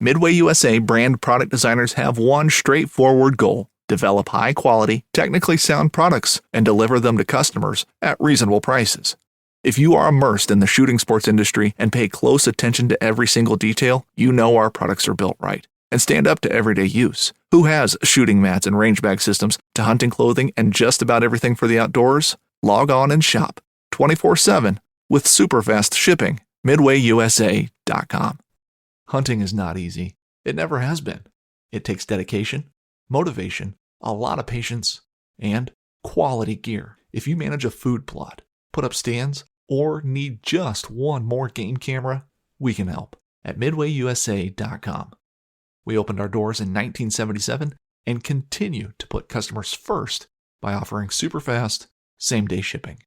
Midway USA brand product designers have one straightforward goal: develop high-quality, technically sound products and deliver them to customers at reasonable prices. If you are immersed in the shooting sports industry and pay close attention to every single detail, you know our products are built right and stand up to everyday use. Who has shooting mats and range bag systems to hunting clothing and just about everything for the outdoors? Log on and shop 24/7 with super fast shipping. MidwayUSA.com. Hunting is not easy. It never has been. It takes dedication, motivation, a lot of patience, and quality gear. If you manage a food plot, put up stands, or need just one more game camera, we can help at MidwayUSA.com. We opened our doors in 1977 and continue to put customers first by offering super fast, same-day shipping.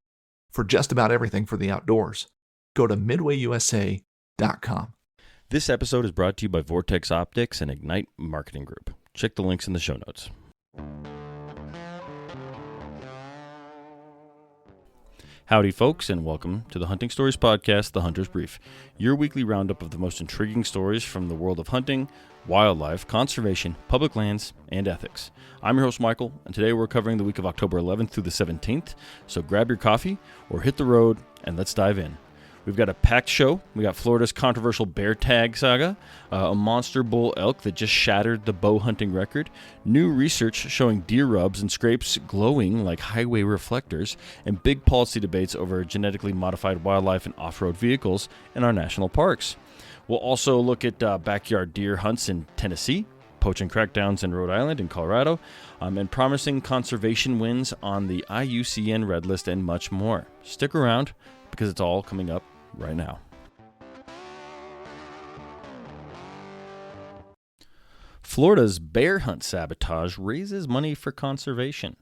For just about everything for the outdoors, go to MidwayUSA.com. This episode is brought to you by Vortex Optics and Ignite Marketing Group. Check the links in the show notes. Howdy, folks, and welcome to the Hunting Stories Podcast, The Hunter's Brief, your weekly roundup of the most intriguing stories from the world of hunting, wildlife, conservation, public lands, and ethics. I'm your host, Michael, and today we're covering the week of October 11th through the 17th, so grab your coffee or hit the road and let's dive in. We've got a packed show. We got Florida's controversial bear tag saga, a monster bull elk that just shattered the bow hunting record, new research showing deer rubs and scrapes glowing like highway reflectors, and big policy debates over genetically modified wildlife and off-road vehicles in our national parks. We'll also look at backyard deer hunts in Tennessee, poaching crackdowns in Rhode Island and Colorado, and promising conservation wins on the IUCN Red List, and much more. Stick around because it's all coming up right now. Florida's bear hunt sabotage raises money for conservation.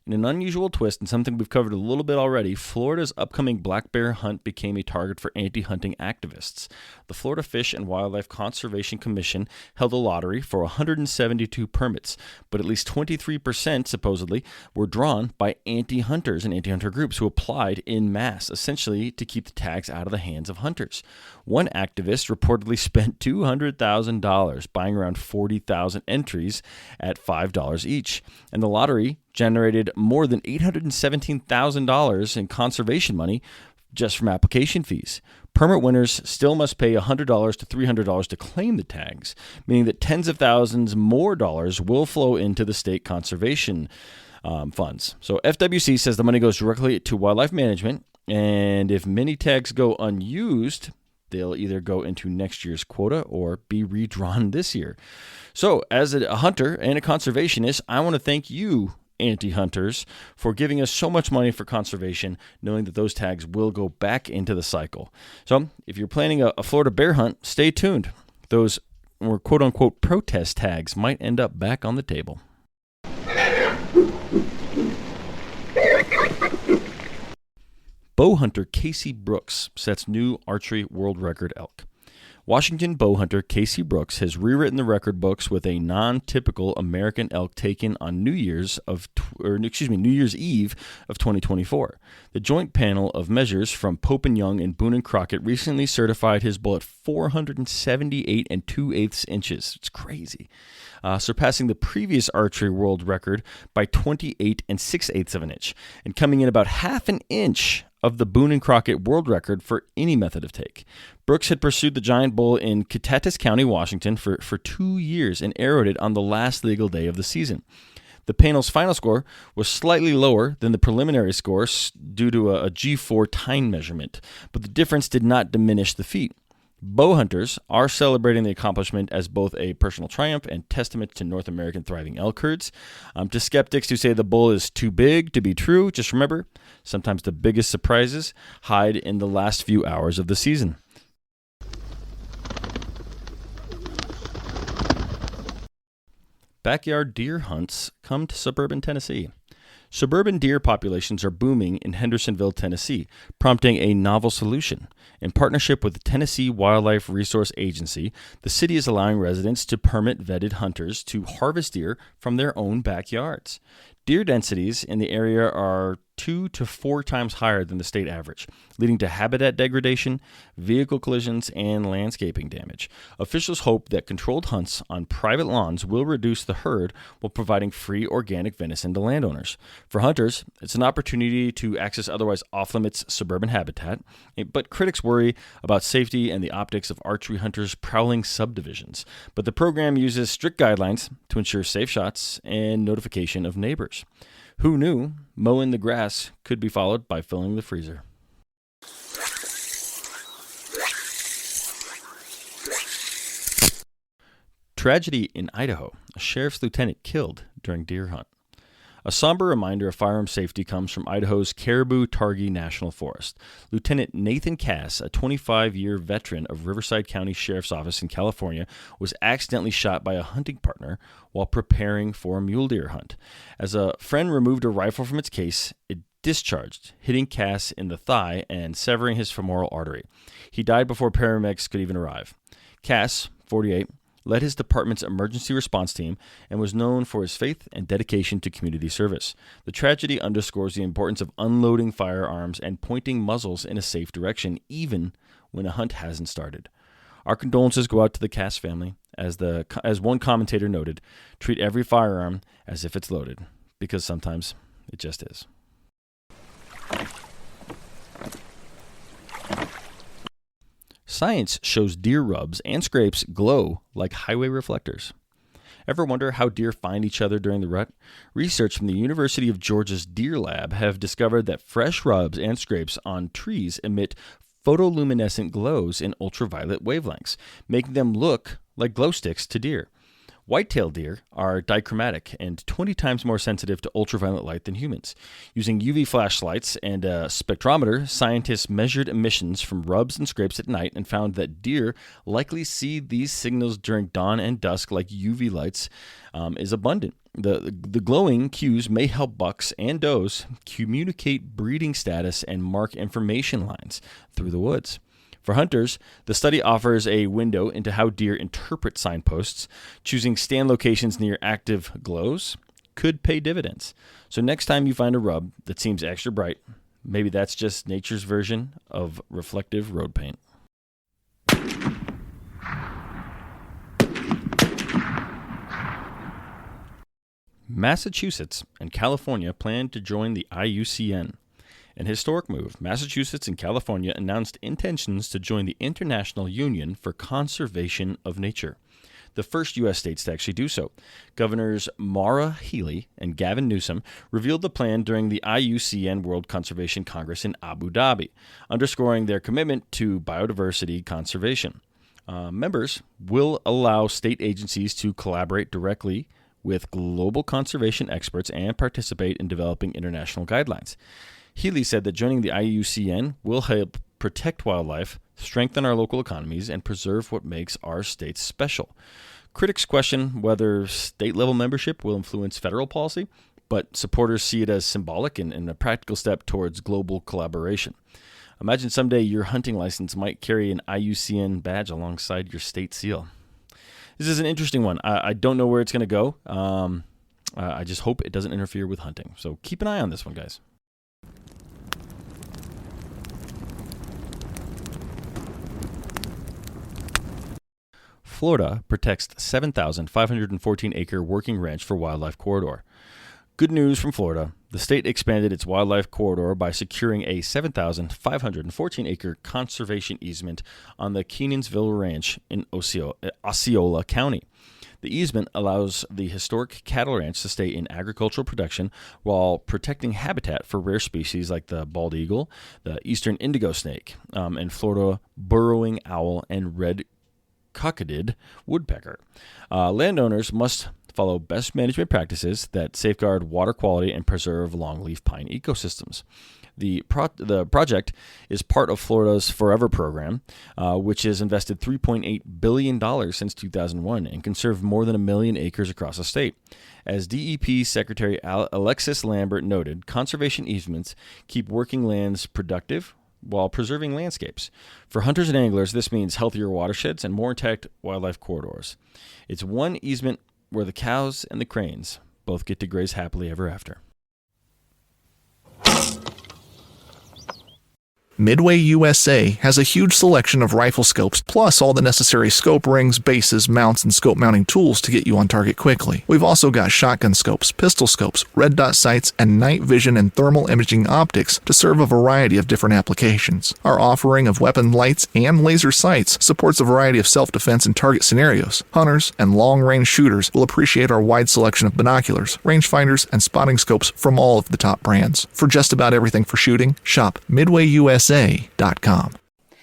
In an unusual twist and something we've covered a little bit already, Florida's upcoming black bear hunt became a target for anti-hunting activists. The Florida Fish and Wildlife Conservation Commission held a lottery for 172 permits, but at least 23% supposedly were drawn by anti-hunters and anti-hunter groups who applied en masse, essentially to keep the tags out of the hands of hunters. One activist reportedly spent $200,000 buying around 40,000 entries at $5 each, and the lottery generated more than $817,000 in conservation money just from application fees. Permit winners still must pay $100 to $300 to claim the tags, meaning that tens of thousands more dollars will flow into the state conservation funds. So FWC says the money goes directly to wildlife management, and if many tags go unused, they'll either go into next year's quota or be redrawn this year. So as a hunter and a conservationist, I want to thank you, anti-hunters, for giving us so much money for conservation, knowing that those tags will go back into the cycle. So if you're planning a Florida bear hunt, stay tuned. Those or quote-unquote protest tags might end up back on the table. Bow hunter Casey Brooks sets new archery world record elk. Washington bow hunter Casey Brooks has rewritten the record books with a non-typical American elk taken on New Year's Eve of 2024. The joint panel of measures from Pope and Young and Boone and Crockett recently certified his bull at 478 2/8 inches. It's crazy. Surpassing the previous archery world record by 28 6/8 of an inch, and coming in about half an inch of the Boone and Crockett world record for any method of take. Brooks had pursued the giant bull in Catatis County, Washington for 2 years and arrowed it on the last legal day of the season. The panel's final score was slightly lower than the preliminary scores due to a G4 time measurement, but the difference did not diminish the feat. Bow hunters are celebrating the accomplishment as both a personal triumph and testament to North American thriving elk herds. To skeptics who say the bull is too big to be true, just remember, sometimes the biggest surprises hide in the last few hours of the season. Backyard deer hunts come to suburban Tennessee. Suburban deer populations are booming in Hendersonville, Tennessee, prompting a novel solution. In partnership with the Tennessee Wildlife Resource Agency, the city is allowing residents to permit vetted hunters to harvest deer from their own backyards. Deer densities in the area are 2 to 4 times higher than the state average, leading to habitat degradation, vehicle collisions, and landscaping damage. Officials hope that controlled hunts on private lawns will reduce the herd while providing free organic venison to landowners. For hunters, it's an opportunity to access otherwise off-limits suburban habitat, but critics worry about safety and the optics of archery hunters prowling subdivisions. But the program uses strict guidelines to ensure safe shots and notification of neighbors. Who knew mowing the grass could be followed by filling the freezer? Tragedy in Idaho. A sheriff's lieutenant killed during deer hunt. A somber reminder of firearm safety comes from Idaho's Caribou-Targhee National Forest. Lieutenant Nathan Cass, a 25-year veteran of Riverside County Sheriff's Office in California, was accidentally shot by a hunting partner while preparing for a mule deer hunt. As a friend removed a rifle from its case, it discharged, hitting Cass in the thigh and severing his femoral artery. He died before paramedics could even arrive. Cass, 48, led his department's emergency response team and was known for his faith and dedication to community service. The tragedy underscores the importance of unloading firearms and pointing muzzles in a safe direction, even when a hunt hasn't started. Our condolences go out to the Cass family. As one commentator noted, treat every firearm as if it's loaded, because sometimes it just is. Science shows deer rubs and scrapes glow like highway reflectors. Ever wonder how deer find each other during the rut? Research from the University of Georgia's Deer Lab have discovered that fresh rubs and scrapes on trees emit photoluminescent glows in ultraviolet wavelengths, making them look like glow sticks to deer. White-tailed deer are dichromatic and 20 times more sensitive to ultraviolet light than humans. Using UV flashlights and a spectrometer, scientists measured emissions from rubs and scrapes at night and found that deer likely see these signals during dawn and dusk, like UV lights is abundant. The glowing cues may help bucks and does communicate breeding status and mark information lines through the woods. For hunters, the study offers a window into how deer interpret signposts. Choosing stand locations near active glows could pay dividends. So next time you find a rub that seems extra bright, maybe that's just nature's version of reflective road paint. Massachusetts and California plan to join the IUCN. An historic move, Massachusetts and California announced intentions to join the International Union for Conservation of Nature, the first U.S. states to actually do so. Governors Maura Healey and Gavin Newsom revealed the plan during the IUCN World Conservation Congress in Abu Dhabi, underscoring their commitment to biodiversity conservation. Members will allow state agencies to collaborate directly with global conservation experts and participate in developing international guidelines. Healy said that joining the IUCN will help protect wildlife, strengthen our local economies, and preserve what makes our states special. Critics question whether state-level membership will influence federal policy, but supporters see it as symbolic and a practical step towards global collaboration. Imagine someday your hunting license might carry an IUCN badge alongside your state seal. This is an interesting one. I don't know where it's going to go. I just hope it doesn't interfere with hunting. So keep an eye on this one, guys. Florida protects 7,514-acre working ranch for wildlife corridor. Good news from Florida. The state expanded its wildlife corridor by securing a 7,514-acre conservation easement on the Kenansville Ranch in Osceola County. The easement allows the historic cattle ranch to stay in agricultural production while protecting habitat for rare species like the bald eagle, the eastern indigo snake, and Florida burrowing owl and red-cockaded woodpecker. Landowners must follow best management practices that safeguard water quality and preserve longleaf pine ecosystems. The project is part of Florida's Forever program, which has invested $3.8 billion since 2001 and can serve more than 1 million acres across the state. As DEP Secretary Alexis Lambert noted, conservation easements keep working lands productive while preserving landscapes. For hunters and anglers, this means healthier watersheds and more intact wildlife corridors. It's one easement where the cows and the cranes both get to graze happily ever after. Midway USA has a huge selection of rifle scopes, plus all the necessary scope rings, bases, mounts, and scope mounting tools to get you on target quickly. We've also got shotgun scopes, pistol scopes, red dot sights, and night vision and thermal imaging optics to serve a variety of different applications. Our offering of weapon lights and laser sights supports a variety of self-defense and target scenarios. Hunters and long-range shooters will appreciate our wide selection of binoculars, rangefinders, and spotting scopes from all of the top brands. For just about everything for shooting, shop MidwayUSA.com.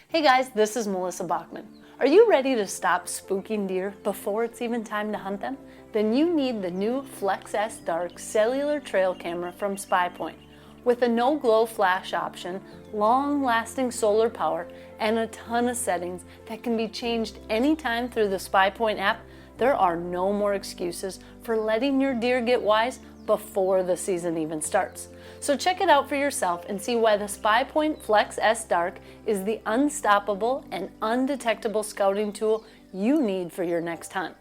Hey guys, this is Melissa Bachman. Are you ready to stop spooking deer before it's even time to hunt them? Then you need the new Flex S Dark cellular trail camera from SpyPoint. With a no-glow flash option, long-lasting solar power, and a ton of settings that can be changed anytime through the SpyPoint app, there are no more excuses for letting your deer get wise before the season even starts. So check it out for yourself and see why the SpyPoint Flex S Dark is the unstoppable and undetectable scouting tool you need for your next hunt.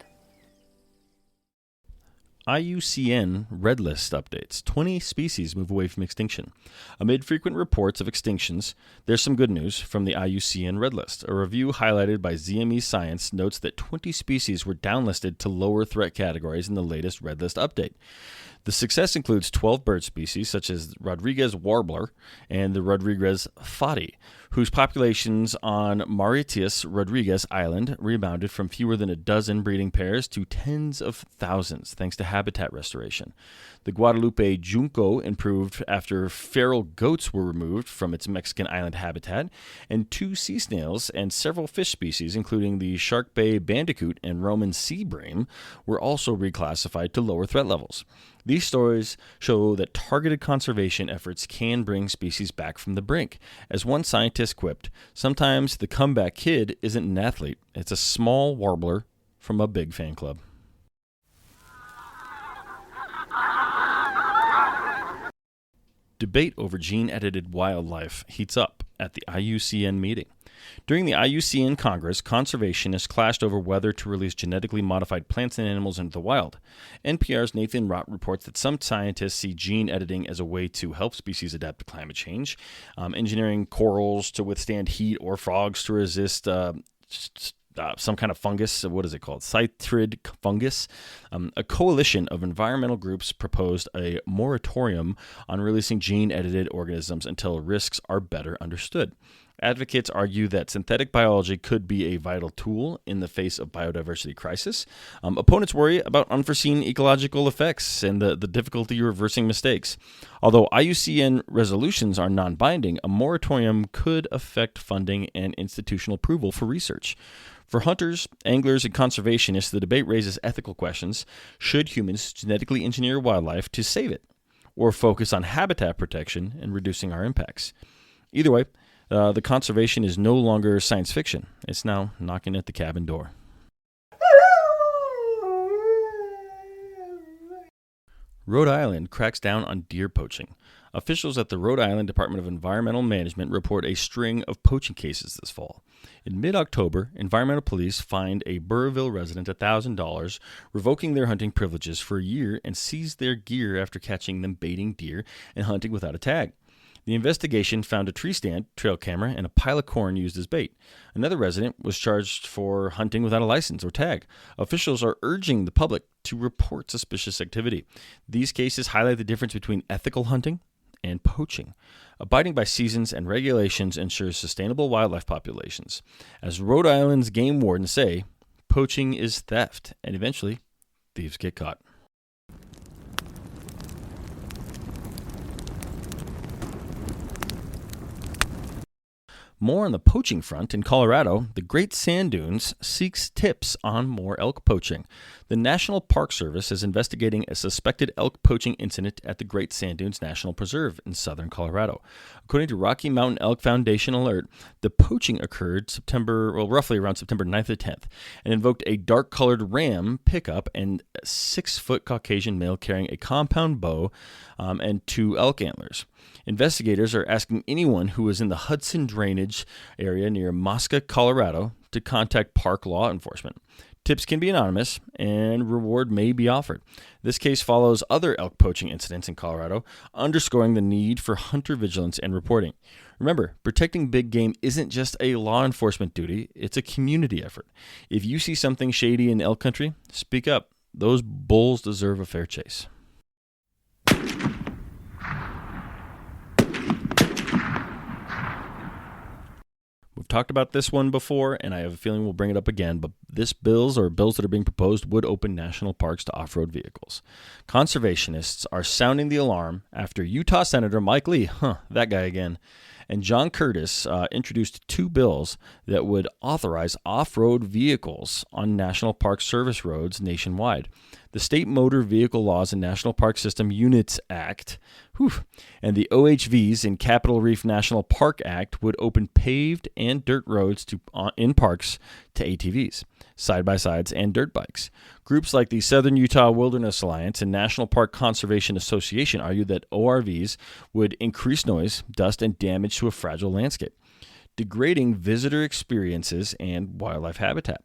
IUCN Red List updates. 20 species move away from extinction. Amid frequent reports of extinctions, there's some good news from the IUCN Red List. A review highlighted by ZME Science notes that 20 species were downlisted to lower threat categories in the latest Red List update. The success includes 12 bird species, such as Rodriguez warbler and the Rodriguez fati, whose populations on Mauritius Rodriguez Island rebounded from fewer than a dozen breeding pairs to tens of thousands, thanks to habitat restoration. The Guadalupe junco improved after feral goats were removed from its Mexican island habitat, and 2 sea snails and several fish species, including the Shark Bay bandicoot and Roman sea bream, were also reclassified to lower threat levels. These stories show that targeted conservation efforts can bring species back from the brink. As one scientist quipped, sometimes the comeback kid isn't an athlete, it's a small warbler from a big fan club. Debate over gene-edited wildlife heats up at the IUCN meeting. During the IUCN Congress, conservationists clashed over whether to release genetically modified plants and animals into the wild. NPR's Nathan Rott reports that some scientists see gene editing as a way to help species adapt to climate change, engineering corals to withstand heat or frogs to resist some kind of fungus. What is it called? Chytrid fungus. A coalition of environmental groups proposed a moratorium on releasing gene-edited organisms until risks are better understood. Advocates argue that synthetic biology could be a vital tool in the face of biodiversity crisis. Opponents worry about unforeseen ecological effects and the difficulty reversing mistakes. Although IUCN resolutions are non-binding, a moratorium could affect funding and institutional approval for research. For hunters, anglers, and conservationists, the debate raises ethical questions. Should humans genetically engineer wildlife to save it, or focus on habitat protection and reducing our impacts? Either way, the conservation is no longer science fiction. It's now knocking at the cabin door. Rhode Island cracks down on deer poaching. Officials at the Rhode Island Department of Environmental Management report a string of poaching cases this fall. In mid-October, environmental police fined a Burrville resident $1,000, revoking their hunting privileges for a year, and seized their gear after catching them baiting deer and hunting without a tag. The investigation found a tree stand, trail camera, and a pile of corn used as bait. Another resident was charged for hunting without a license or tag. Officials are urging the public to report suspicious activity. These cases highlight the difference between ethical hunting and poaching. Abiding by seasons and regulations ensures sustainable wildlife populations. As Rhode Island's game wardens say, poaching is theft, and eventually, thieves get caught. More on the poaching front in Colorado, the Great Sand Dunes seeks tips on more elk poaching. The National Park Service is investigating a suspected elk poaching incident at the Great Sand Dunes National Preserve in southern Colorado. According to Rocky Mountain Elk Foundation alert, the poaching occurred roughly around September 9th to 10th, and invoked a dark-colored ram pickup and a 6-foot Caucasian male carrying a compound bow and 2 elk antlers. Investigators are asking anyone who is in the Hudson Drainage area near Mosca, Colorado, to contact park law enforcement. Tips can be anonymous, and reward may be offered. This case follows other elk poaching incidents in Colorado, underscoring the need for hunter vigilance and reporting. Remember, protecting big game isn't just a law enforcement duty, it's a community effort. If you see something shady in elk country, speak up. Those bulls deserve a fair chase. We've talked about this one before, and I have a feeling we'll bring it up again, but bills that are being proposed would open national parks to off-road vehicles. Conservationists are sounding the alarm after Utah Senator Mike Lee, that guy again, and John Curtis introduced two bills that would authorize off-road vehicles on national park service roads nationwide. The State Motor Vehicle Laws and National Park System Units Act, and the OHVs in Capitol Reef National Park Act would open paved and dirt roads in parks to ATVs, side-by-sides, and dirt bikes. Groups like the Southern Utah Wilderness Alliance and National Park Conservation Association argue that ORVs would increase noise, dust, and damage to a fragile landscape, degrading visitor experiences and wildlife habitat.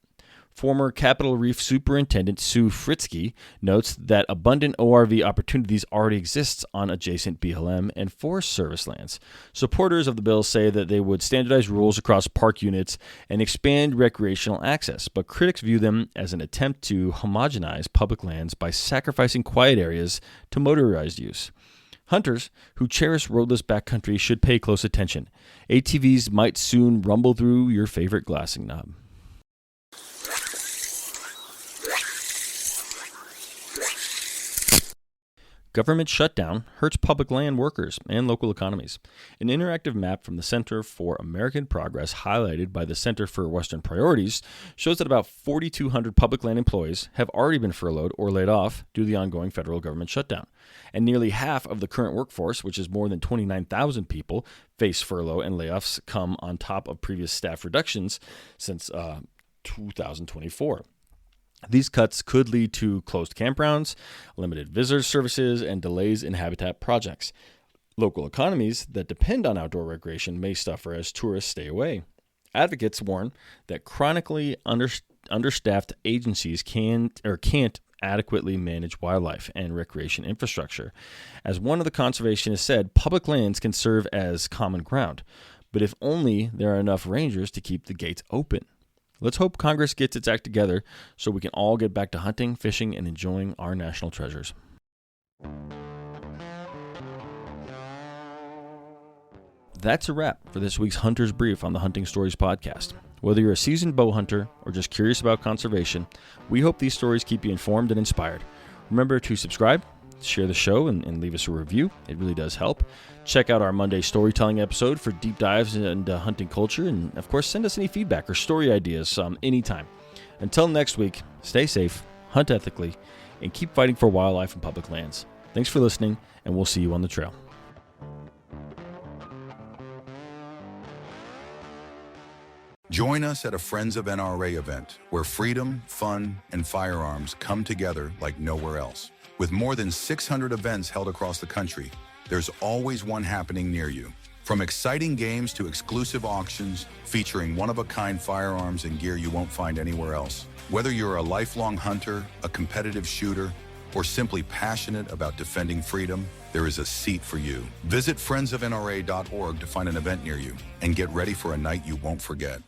Former Capitol Reef Superintendent Sue Fritzke notes that abundant ORV opportunities already exist on adjacent BLM and Forest Service lands. Supporters of the bill say that they would standardize rules across park units and expand recreational access, but critics view them as an attempt to homogenize public lands by sacrificing quiet areas to motorized use. Hunters who cherish roadless backcountry should pay close attention. ATVs might soon rumble through your favorite glassing knob. Government shutdown hurts public land workers and local economies. An interactive map from the Center for American Progress, highlighted by the Center for Western Priorities, shows that about 4,200 public land employees have already been furloughed or laid off due to the ongoing federal government shutdown. And nearly half of the current workforce, which is more than 29,000 people, face furlough and layoffs come on top of previous staff reductions since 2024. These cuts could lead to closed campgrounds, limited visitor services, and delays in habitat projects. Local economies that depend on outdoor recreation may suffer as tourists stay away. Advocates warn that chronically understaffed agencies can't adequately manage wildlife and recreation infrastructure. As one of the conservationists said, public lands can serve as common ground, but if only there are enough rangers to keep the gates open. Let's hope Congress gets its act together so we can all get back to hunting, fishing, and enjoying our national treasures. That's a wrap for this week's Hunter's Brief on the Hunting Stories podcast. Whether you're a seasoned bow hunter or just curious about conservation, we hope these stories keep you informed and inspired. Remember to subscribe, share the show, and leave us a review. It really does help. Check out our Monday storytelling episode for deep dives into hunting culture. And, of course, send us any feedback or story ideas anytime. Until next week, stay safe, hunt ethically, and keep fighting for wildlife and public lands. Thanks for listening, and we'll see you on the trail. Join us at a Friends of NRA event where freedom, fun, and firearms come together like nowhere else. With more than 600 events held across the country, there's always one happening near you. From exciting games to exclusive auctions featuring one-of-a-kind firearms and gear you won't find anywhere else. Whether you're a lifelong hunter, a competitive shooter, or simply passionate about defending freedom, there is a seat for you. Visit friendsofnra.org to find an event near you and get ready for a night you won't forget.